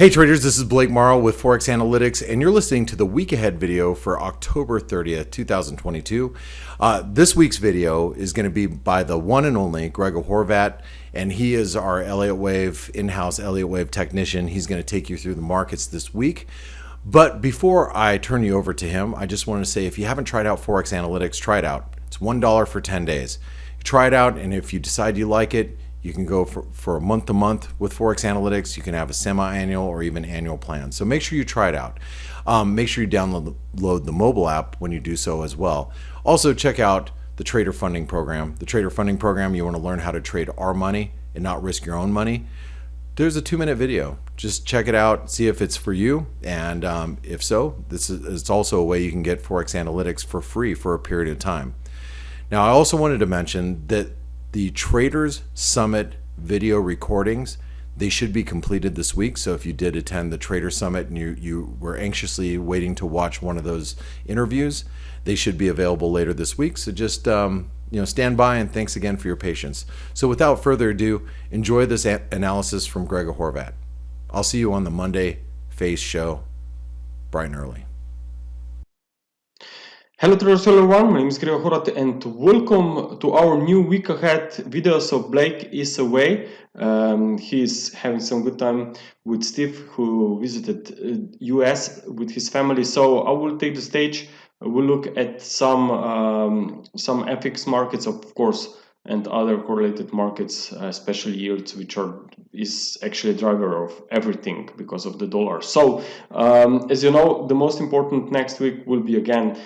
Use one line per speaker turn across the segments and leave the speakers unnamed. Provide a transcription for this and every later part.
Hey traders, this is Blake Morrow with Forex Analytics, and you're listening to the week ahead video for October 30th, 2022. This week's video is going to be by the one and only Grega Horvat, and he is our Elliott Wave in-house Elliott Wave technician. He's going to take you through the markets this week. But before I turn you over to him, I just want to say if you haven't tried out Forex Analytics, try it out. It's $1 for 10 days. Try it out, and if you decide you like it, you can go for a month to month with Forex Analytics. You can have a semi-annual or even annual plan. So make sure you try it out. Make sure you download the mobile app when you do so as well. Also check out the Trader Funding Program. The Trader Funding Program, you want to learn how to trade our money and not risk your own money. There's a 2-minute video. Just check it out, see if it's for you. And if so, it's also a way you can get Forex Analytics for free for a period of time. Now, I also wanted to mention that the Traders Summit video recordings, they should be completed this week. So if you did attend the Trader Summit and you were anxiously waiting to watch one of those interviews, they should be available later this week. So just stand by, and thanks again for your patience. So without further ado, enjoy this analysis from Grega Horvat. I'll see you on the Monday F.A.C.E show, bright and early.
Hello traders, hello everyone, my name is Grega Horvat and welcome to our new week ahead video. So Blake is away, he's having some good time with Steve, who visited US with his family. So I will take the stage. We'll look at some FX markets, of course, and other correlated markets, especially yields, which is actually a driver of everything because of the dollar. So as you know, the most important next week will be again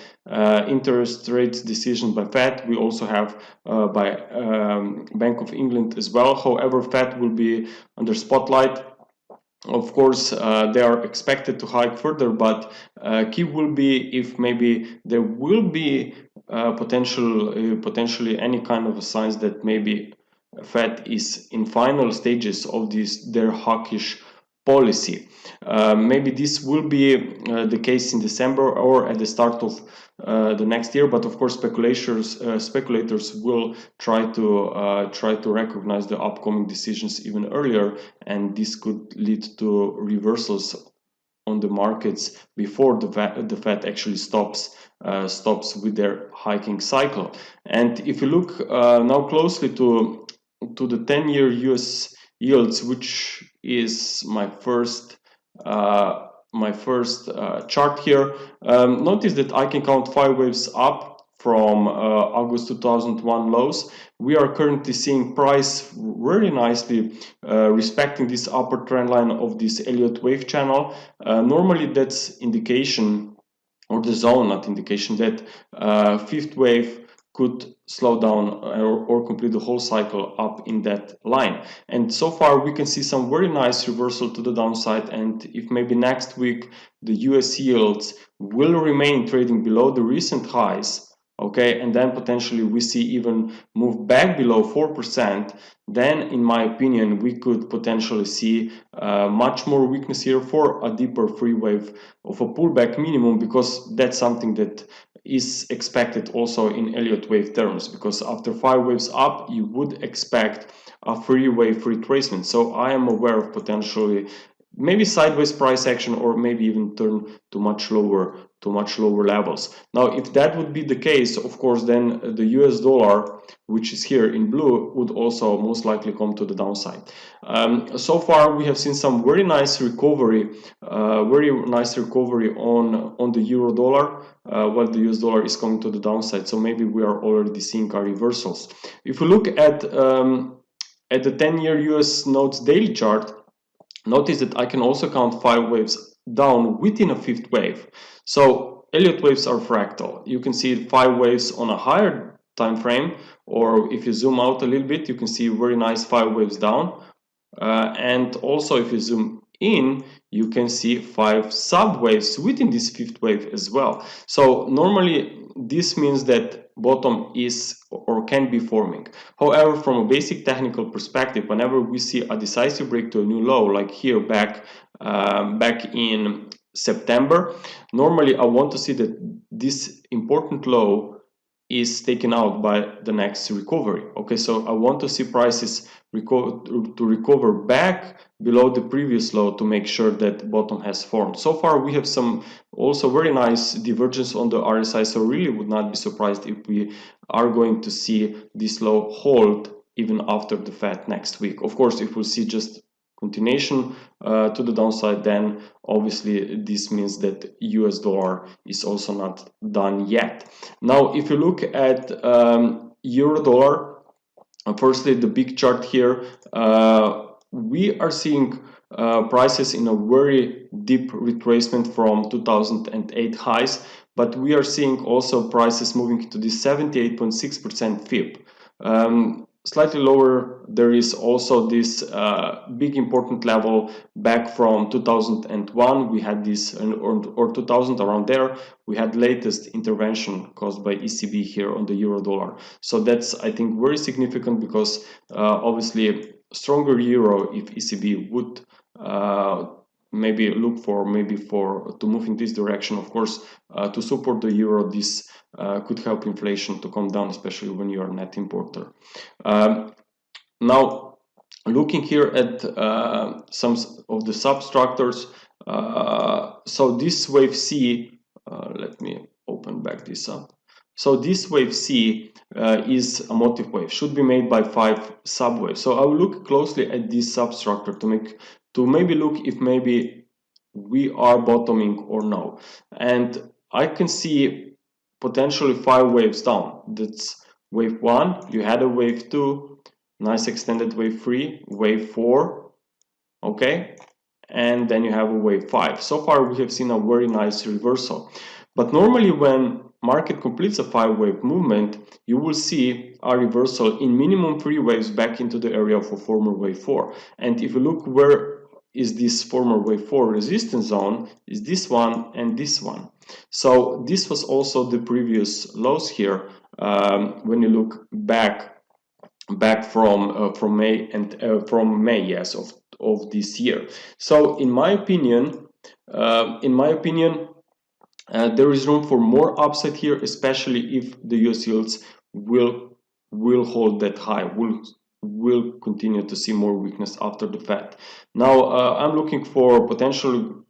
interest rates decision by F.A.C.E. We also have by Bank of England as well. However, F.A.C.E. will be under spotlight. Of course, they are expected to hike further, but key will be if maybe there will be potentially any kind of signs that maybe F.A.C.E. is in final stages of their hawkish policy. Maybe this will be the case in December or at the start of the next year, but of course speculators will try to recognize the upcoming decisions even earlier, and this could lead to reversals on the markets before the F.A.C.E. actually stops with their hiking cycle. And if you look now closely to the 10-year US yields, which is my first chart here, notice that I can count 5 waves up from August 2001 lows. We are currently seeing price very nicely respecting this upper trend line of this Elliott wave channel. Normally that's indication, or the zone, not indication, that fifth wave could slow down or complete the whole cycle up in that line. And so far we can see some very nice reversal to the downside, and if maybe next week the US yields will remain trading below the recent highs, okay, and then potentially we see even move back below 4%, then in my opinion we could potentially see much more weakness here for a deeper free wave of a pullback minimum, because that's something that is expected also in Elliott wave terms, because after 5 waves up you would expect a free wave retracement. So I am aware of potentially maybe sideways price action, or maybe even turn to much lower levels. Now if that would be the case, of course, then the US dollar, which is here in blue, would also most likely come to the downside. So far we have seen some very nice recovery on the euro dollar, while the US dollar is coming to the downside. So maybe we are already seeing our reversals. If we look at the 10-year US notes daily chart, notice that I can also count 5 waves down within a fifth wave. So Elliott waves are fractal. You can see 5 waves on a higher time frame, or if you zoom out a little bit, you can see very nice 5 waves down. And also if you zoom in, you can see 5 sub waves within this fifth wave as well. So normally this means that bottom is or can be forming. However, from a basic technical perspective, whenever we see a decisive break to a new low, like here back in September, normally I want to see that this important low is taken out by the next recovery. Okay, so I want to see prices recover back below the previous low to make sure that bottom has formed. So far we have some also very nice divergence on the RSI, so really would not be surprised if we are going to see this low hold even after the Fed next week. Of course, if we'll see just continuation to the downside, then obviously this means that US dollar is also not done yet. Now if you look at euro dollar, firstly the big chart here, we are seeing prices in a very deep retracement from 2008 highs, but we are seeing also prices moving to the 78.6% FIB. Slightly lower, there is also this big important level back from 2001. We had this, or 2000, around there, we had latest intervention caused by ECB here on the euro dollar. So that's, I think, very significant, because obviously stronger euro, if ECB would maybe look for to move in this direction, of course, to support the euro, this could help inflation to come down, especially when you are a net importer. Now looking here at some of the substructures, so this wave C, let me open back this up. So this wave C is a motive wave, should be made by 5 subwaves. So I will look closely at this substructure to maybe look if maybe we are bottoming or no. And I can see potentially 5 waves down. That's wave 1, you had a wave 2, nice extended wave 3, wave 4, okay, and then you have a wave 5. So far we have seen a very nice reversal, but normally when market completes a 5-wave movement, you will see a reversal in minimum 3 waves back into the area of a former wave 4. And if you look where is this former wave 4 resistance zone, is this one and this one. So this was also the previous lows here, when you look back from May, and from May, yes, of this year. So in my opinion, there is room for more upside here, especially if the US yields will hold that high, will continue to see more weakness after the Fed. Now I'm looking for potential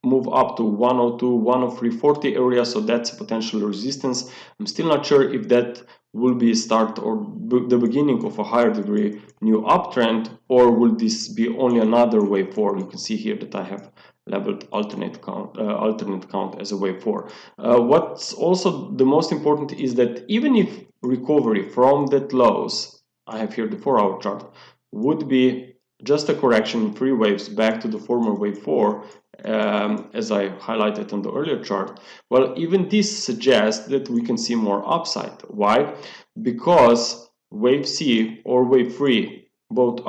move up to 102, 103.40 area, so that's a potential resistance. I'm still not sure if that will be a start or the beginning of a higher degree new uptrend, or will this be only another wave 4? You can see here that I have labeled alternate count as a wave 4. What's also the most important is that even if recovery from that lows, I have here the 4-hour chart, would be just a correction in 3 waves back to the former wave 4, as I highlighted on the earlier chart, well, even this suggests that we can see more upside. Why? Because wave C or wave 3 both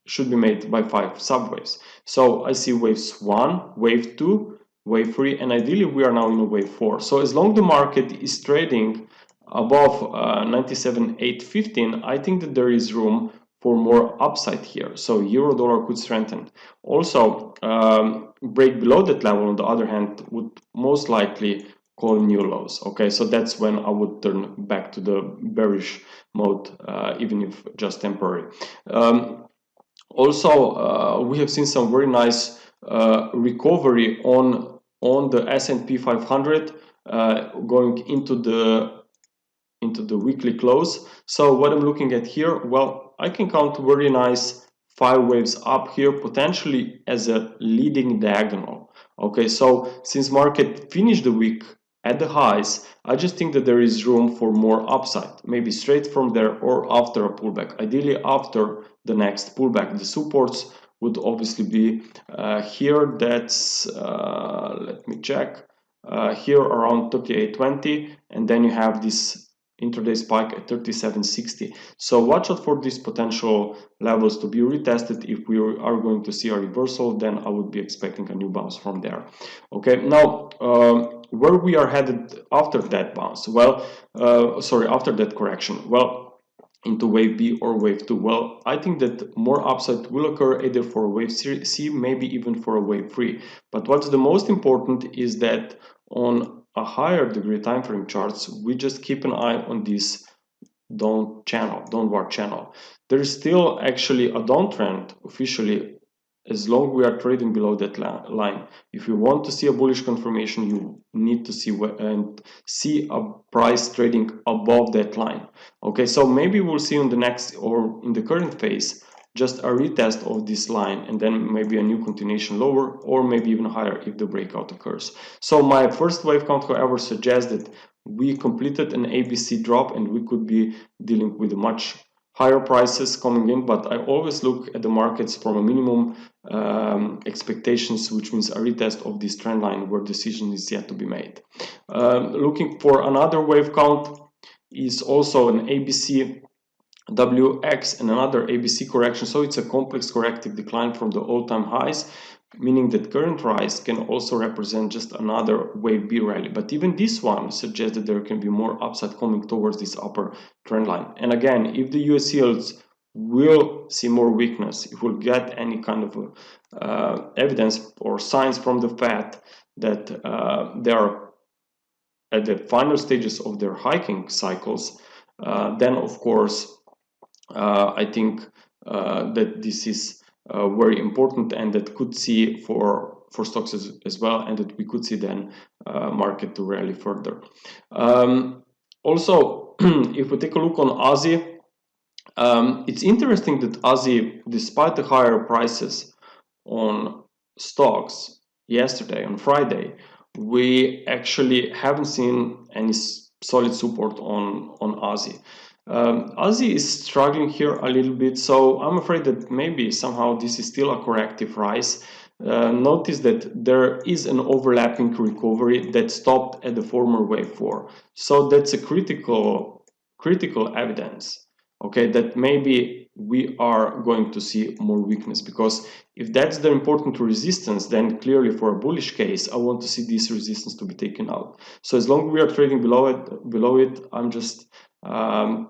should be made by 5 subwaves. So I see waves 1, wave 2, wave 3, and ideally we are now in a wave 4. So as long as the market is trading above 97.815, I think that there is room for more upside here. So euro dollar could strengthen. Also, break below that level, on the other hand, would most likely call new lows. Okay, so that's when I would turn back to the bearish mode, even if just temporary. Also, we have seen some very nice recovery on the S&P 500 going into the weekly close. So what I'm looking at here, well, I can count very nice 5 waves up here, potentially as a leading diagonal. Okay, so since market finished the week at the highs, I just think that there is room for more upside, maybe straight from there or after a pullback, ideally after the next pullback. The supports would obviously be here, that's let me check, here around 38.20, and then you have this intraday spike at 37.60. So watch out for these potential levels to be retested. If we are going to see a reversal, then I would be expecting a new bounce from there. Okay, now where we are headed after that bounce, well, after that correction, well, into wave B or wave 2, well, I think that more upside will occur either for a wave C, maybe even for a wave 3. But what's the most important is that on a higher degree time frame charts, we just keep an eye on this downward channel. There is still actually a downtrend officially, as long we are trading below that line. If you want to see a bullish confirmation, you need to see a price trading above that line. Okay, so maybe we'll see on the next or in the current phase just a retest of this line, and then maybe a new continuation lower, or maybe even higher if the breakout occurs. So my first wave count, however, suggests that we completed an ABC drop and we could be dealing with much higher prices coming in, but I always look at the markets from a minimum expectations, which means a retest of this trend line where decision is yet to be made. Looking for another wave count is also an ABC WX and another ABC correction, so it's a complex corrective decline from the all-time highs, meaning that current rise can also represent just another wave B rally. But even this one suggests that there can be more upside coming towards this upper trend line. And again, if the US yields will see more weakness, if we'll get any kind of evidence or signs from the Fed that they are at the final stages of their hiking cycles, then of course I think that this is very important, and that could see for stocks as well, and that we could see then market to rally further. Also, if we take a look on Aussie, it's interesting that Aussie, despite the higher prices on stocks yesterday, on Friday, we actually haven't seen any solid support on Aussie. Aussie is struggling here a little bit, so I'm afraid that maybe somehow this is still a corrective rise. Notice that there is an overlapping recovery that stopped at the former wave 4, so that's a critical evidence, okay, that maybe we are going to see more weakness, because if that's the important resistance, then clearly for a bullish case I want to see this resistance to be taken out. So as long as we are trading below it, I'm just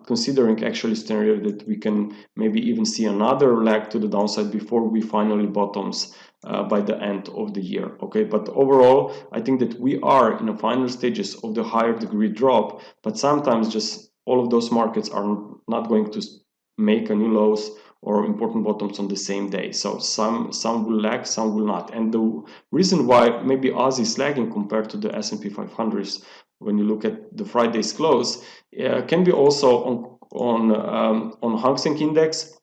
considering actually scenario that we can maybe even see another leg to the downside before we finally bottoms by the end of the year. Okay, but overall I think that we are in the final stages of the higher degree drop, but sometimes just all of those markets are not going to make a new lows or important bottoms on the same day. So some will lag, some will not. And the reason why maybe Aussie is lagging compared to the S&P 500 is, when you look at the Friday's close, can be also on Hang Seng Index.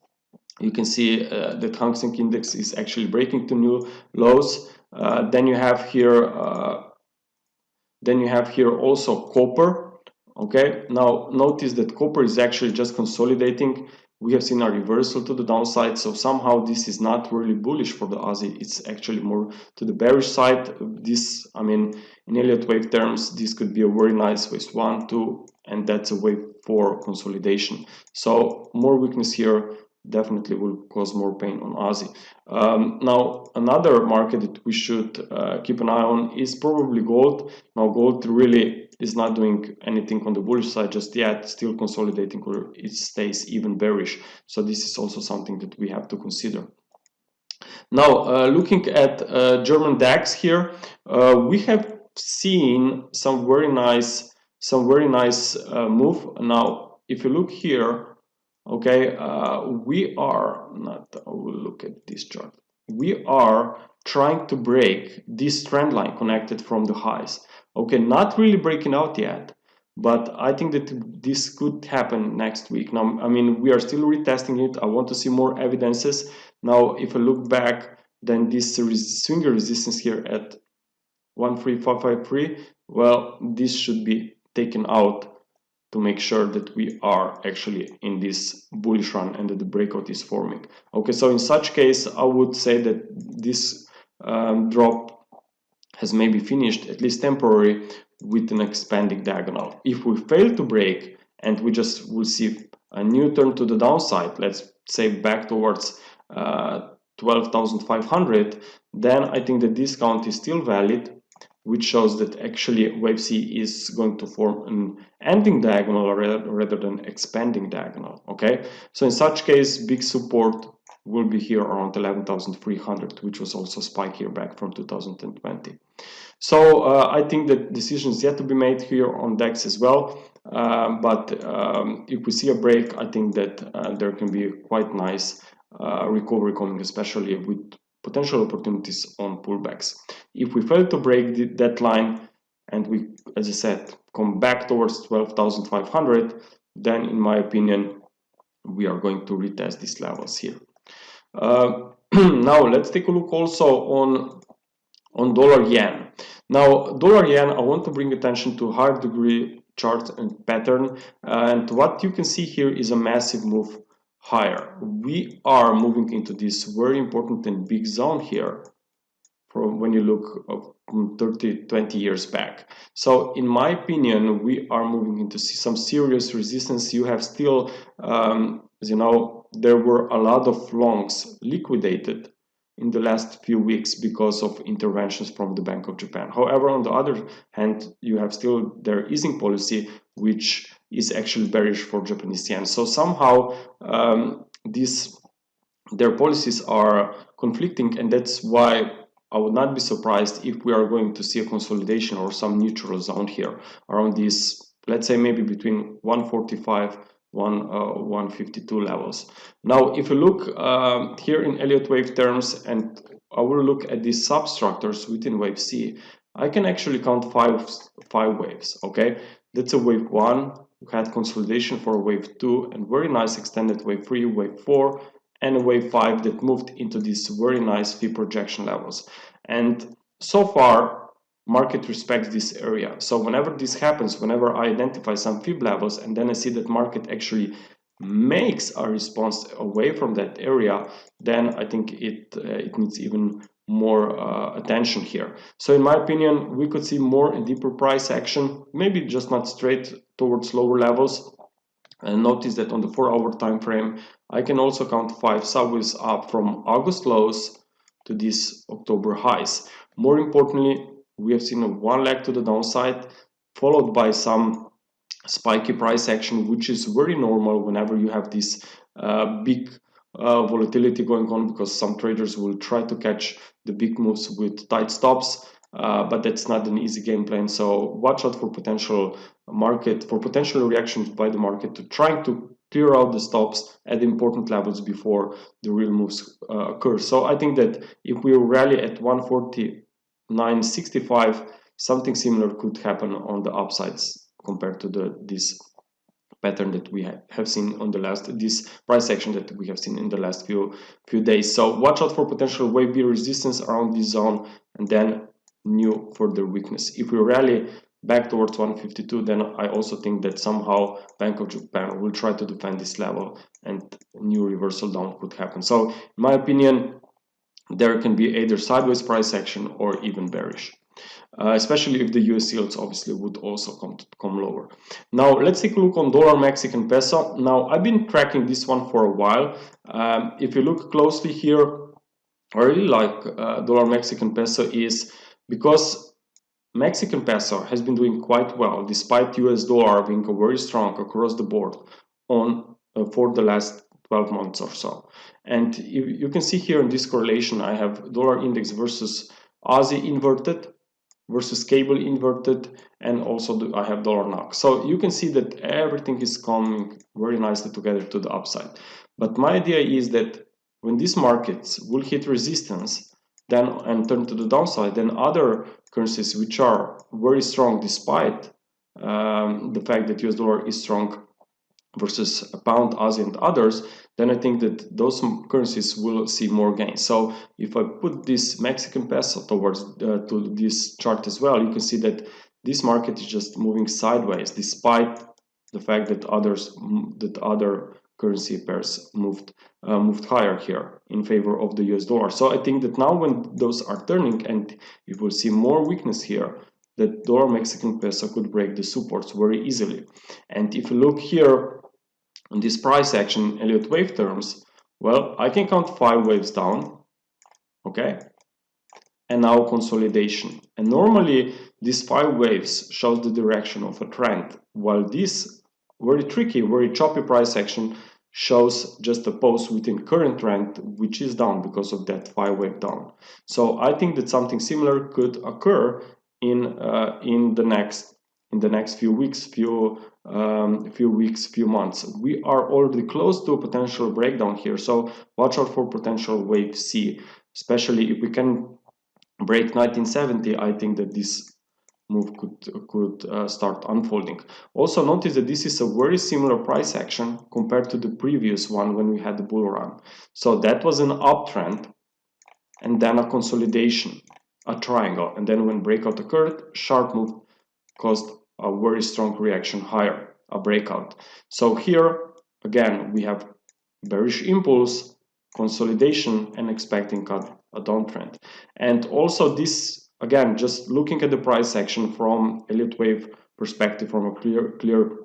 You can see that Hang Seng Index is actually breaking to new lows. Then you have here also copper. Okay, now notice that copper is actually just consolidating. We have seen a reversal to the downside, so somehow this is not really bullish for the Aussie. It's actually more to the bearish side. This, I mean, in Elliott wave terms, this could be a very nice wave 1, 2, and that's a wave 4 consolidation. So more weakness here definitely will cause more pain on Aussie. Now another market that we should keep an eye on is probably gold. Now gold really is not doing anything on the bullish side just yet, still consolidating, or it stays even bearish. So this is also something that we have to consider. Now looking at German DAX here, we have seen some very nice move. Now if you look here, okay, we are not, I will look at this chart. We are trying to break this trend line connected from the highs. Okay, not really breaking out yet, but I think that this could happen next week. Now, I mean, we are still retesting it. I want to see more evidences. Now, if I look back, then this swinger resistance here at 13553, well, this should be taken out to make sure that we are actually in this bullish run and that the breakout is forming. Okay, so in such case, I would say that this drop has maybe finished, at least temporary, with an expanding diagonal. If we fail to break and we just will see a new turn to the downside, let's say back towards 12,500, then I think the discount is still valid, which shows that actually wave C is going to form an ending diagonal rather than expanding diagonal. Okay, so in such case, big support will be here around 11,300, which was also a spike here back from 2020. So I think that decisions yet to be made here on DEX as well. But if we see a break, I think that there can be quite nice recovery coming, especially with potential opportunities on pullbacks. If we fail to break that line and we, as I said, come back towards 12,500, then in my opinion, we are going to retest these levels here. Now let's take a look also on dollar yen. Now dollar yen, I want to bring attention to higher degree chart and pattern, and what you can see here is a massive move higher. We are moving into this very important and big zone here from when you look 30-20 years back. So in my opinion, we are moving into some serious resistance. You have still as you know, there were a lot of longs liquidated in the last few weeks because of interventions from the Bank of Japan. However, on the other hand, you have still their easing policy, which is actually bearish for Japanese yen. So somehow their policies are conflicting, and that's why I would not be surprised if we are going to see a consolidation or some neutral zone here around this, let's say maybe between 145 152 levels. Now if you look here in Elliott wave terms, and I will look at these substructures within wave C, I can actually count five waves. Okay, that's a wave 1, we had consolidation for a wave 2, and very nice extended wave 3, wave 4, and a wave 5 that moved into these very nice fee projection levels. And so far market respects this area. So whenever this happens, whenever I identify some fib levels and then I see that market actually makes a response away from that area, then I think it needs even more attention here. So in my opinion, we could see more and deeper price action, maybe just not straight towards lower levels. And notice that on the 4-hour time frame, I can also count 5 subwaves up from August lows to these October highs. More importantly, we have seen a one leg to the downside, followed by some spiky price action, which is very normal whenever you have this big volatility going on, because some traders will try to catch the big moves with tight stops, but that's not an easy game plan. So watch out for potential reactions by the market to trying to clear out the stops at important levels before the real moves occur. So I think that if we rally at 149.65, something similar could happen on the upsides compared to this pattern that we have seen on this price action that we have seen in the last few days. So watch out for potential wave B resistance around this zone, and then new further weakness. If we rally back towards 152, then I also think that somehow Bank of Japan will try to defend this level and new reversal down could happen. So in my opinion, there can be either sideways price action or even bearish, especially if the US yields obviously would also come lower. Now let's take a look on dollar Mexican peso. Now I've been tracking this one for a while. If you look closely here, I really like dollar Mexican peso is because Mexican peso has been doing quite well despite US dollar being very strong across the board for the last 12 months or so. And you can see here in this correlation, I have dollar index versus Aussie inverted versus cable inverted, and also I have dollar NOK. So you can see that everything is coming very nicely together to the upside. But my idea is that when these markets will hit resistance then and turn to the downside, then other currencies which are very strong despite the fact that US dollar is strong versus pound, Aussie and others, then I think that those currencies will see more gains. So if I put this Mexican peso towards to this chart as well, you can see that this market is just moving sideways despite the fact that other currency pairs moved higher here in favor of the US dollar. So I think that now when those are turning and you will see more weakness here, that dollar Mexican peso could break the supports very easily. And if you look here on this price action Elliott wave terms, well, I can count 5 waves down, okay, and now consolidation. And normally these 5 waves shows the direction of a trend, while this very tricky, very choppy price action shows just a pause within current trend, which is down because of that 5-wave down. So I think that something similar could occur in the next few weeks, few months. We are already close to a potential breakdown here, so watch out for potential wave C, especially if we can break 1970. I think that this move could start unfolding. Also notice that this is a very similar price action compared to the previous one when we had the bull run. So that was an uptrend and then a consolidation, a triangle, and then when breakout occurred, sharp move caused a very strong reaction higher, a breakout. So here again we have bearish impulse, consolidation, and expecting a downtrend. And also this, again, just looking at the price action from Elliott wave perspective, from a clear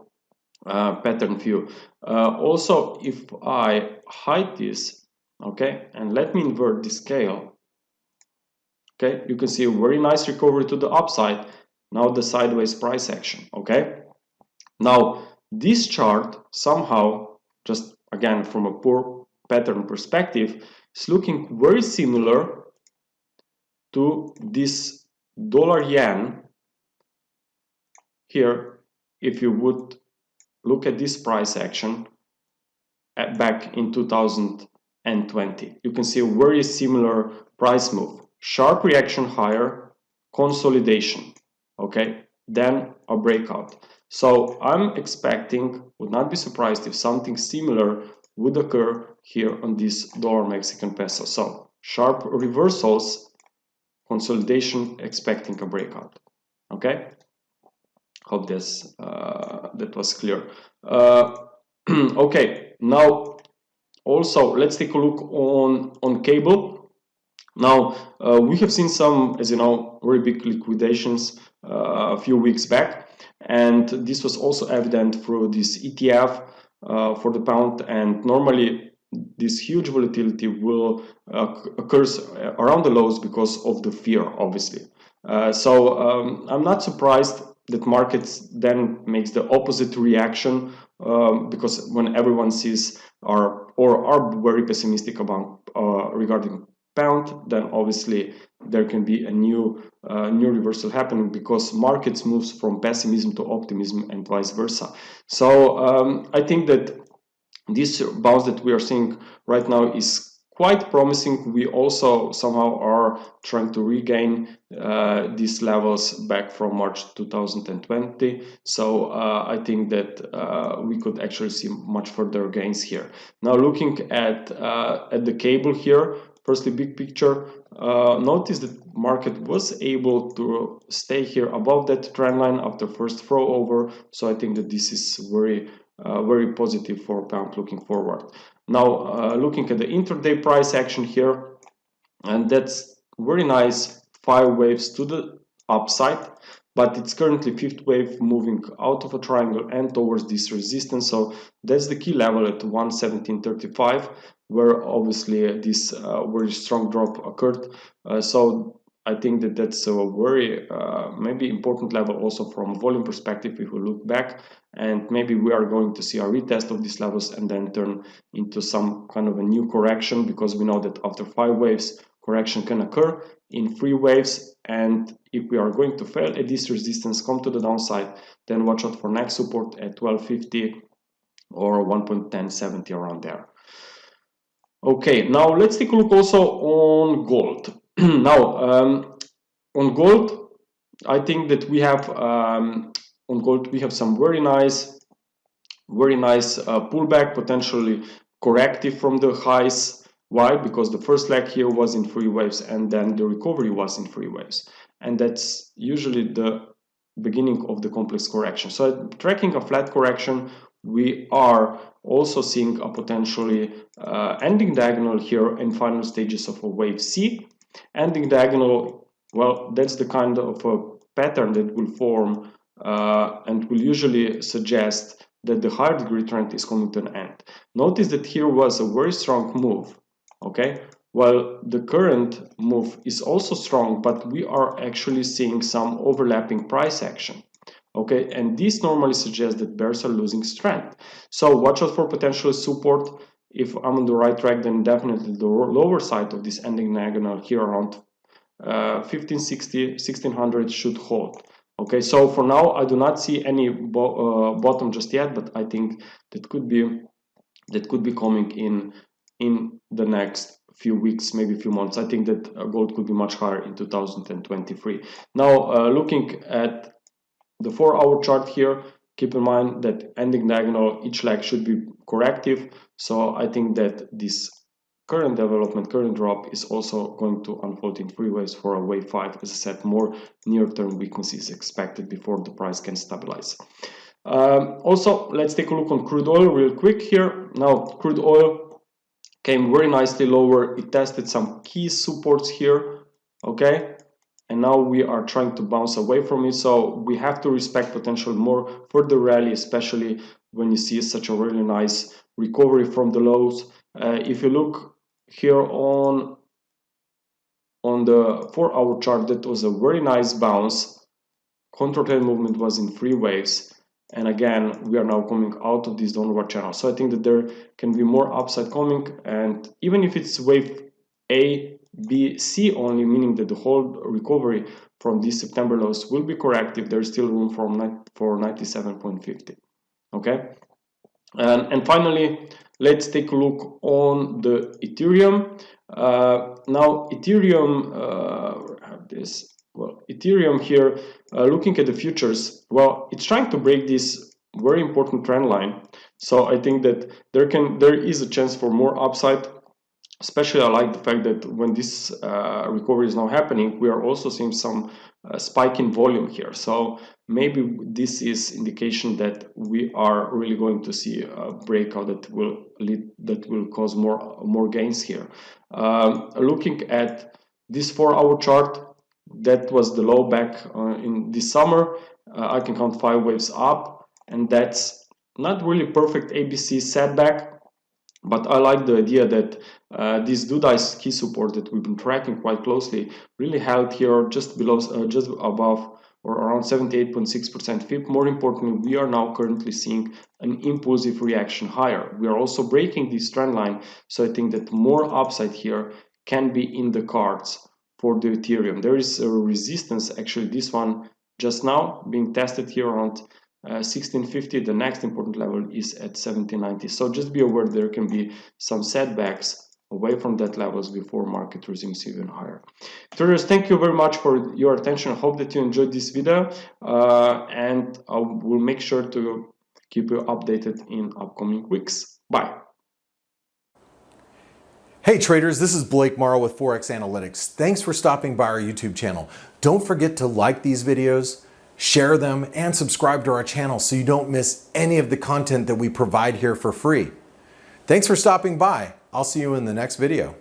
pattern view. Also, if I hide this, okay, and let me invert the scale, okay, you can see a very nice recovery to the upside. Now the sideways price action, okay. Now this chart somehow, just again from a poor pattern perspective, is looking very similar to this dollar yen here. If you would look at this price action back in 2020, you can see a very similar price move, sharp reaction higher, consolidation, okay, then a breakout. So I'm expecting, would not be surprised if something similar would occur here on this dollar Mexican peso. So sharp reversals, consolidation, expecting a breakout. Okay, hope this that was clear. Okay, now also let's take a look on cable. Now we have seen some, as you know, very big liquidations a few weeks back, and this was also evident through this ETF for the pound. And normally this huge volatility will occurs around the lows because of the fear, obviously. So I'm not surprised that markets then makes the opposite reaction, because when everyone sees are very pessimistic about regarding pound, then obviously there can be a new reversal happening, because markets moves from pessimism to optimism and vice versa. So I think that this bounce that we are seeing right now is quite promising. We also somehow are trying to regain these levels back from March 2020. So I think that we could actually see much further gains here. Now looking at the cable here, firstly, big picture, notice that market was able to stay here above that trend line after first throw over. So I think that this is very positive for pound looking forward. Now looking at the intraday price action here, and that's very nice, 5 waves to the upside, but it's currently 5th wave moving out of a triangle and towards this resistance. So that's the key level at 117.35, where obviously this very strong drop occurred. So I think that that's a very maybe important level also from a volume perspective if we look back, and maybe we are going to see a retest of these levels and then turn into some kind of a new correction, because we know that after 5 waves correction can occur in 3 waves, and if we are going to fail at this resistance, come to the downside, then watch out for next support at 12.50 or 1.1070 around there. Okay, now let's take a look also on gold. Now on gold, I think that we have on gold we have some very nice pullback, potentially corrective from the highs. Why? Because the first leg here was in 3 waves, and then the recovery was in 3 waves, and that's usually the beginning of the complex correction. So tracking a flat correction, we are also seeing a potentially ending diagonal here in final stages of a wave C. Ending diagonal, well, that's the kind of a pattern that will form and will usually suggest that the higher degree trend is coming to an end. Notice that here was a very strong move, okay, while the current move is also strong, but we are actually seeing some overlapping price action. Okay, and this normally suggests that bears are losing strength. So watch out for potential support. If I'm on the right track, then definitely the lower side of this ending diagonal here around 1560, 1600 should hold. Okay, so for now I do not see any bottom just yet, but I think that could be coming in the next few weeks, maybe a few months. I think that gold could be much higher in 2023. Now looking at the 4-hour chart here, keep in mind that ending diagonal, each leg should be corrective. So I think that this current development, current drop is also going to unfold in 3 waves for a wave 5. As I said, more near-term weakness is expected before the price can stabilize. Also, let's take a look on crude oil real quick here. Now, crude oil came very nicely lower. It tested some key supports here, okay? And now we are trying to bounce away from it. So we have to respect potential more further rally, especially when you see such a really nice recovery from the lows. If you look here on the 4-hour chart, that was a very nice bounce. Control trend movement was in 3 waves. And again, we are now coming out of this downward channel. So I think that there can be more upside coming. And even if it's wave A, B, C only, meaning that the whole recovery from these September lows will be corrective, there's still room for 97.50. Okay. And finally, let's take a look on the Ethereum. Now, Ethereum, Ethereum here, looking at the futures, well, it's trying to break this very important trend line. So I think that there is a chance for more upside. Especially, I like the fact that when this recovery is now happening, we are also seeing some spike in volume here. So maybe this is indication that we are really going to see a breakout that will cause more gains here. Looking at this 4-hour chart, that was the low back in this summer. I can count 5 waves up, and that's not really perfect ABC setback. But I like the idea that this Dudai's key support that we've been tracking quite closely really held here just below, just above or around 78.6% FIP. More importantly, we are now currently seeing an impulsive reaction higher. We are also breaking this trend line, so I think that more upside here can be in the cards for the Ethereum. There is a resistance, actually this one just now being tested here around 1650. The next important level is at 1790. So just be aware there can be some setbacks away from that levels before market resumes even higher. Traders, thank you very much for your attention. I hope that you enjoyed this video, and I will make sure to keep you updated in upcoming weeks. Bye.
Hey traders, this is Blake Morrow with Forex Analytics. Thanks for stopping by our YouTube channel. Don't forget to like these videos, share them, and subscribe to our channel so you don't miss any of the content that we provide here for free. Thanks for stopping by. I'll see you in the next video.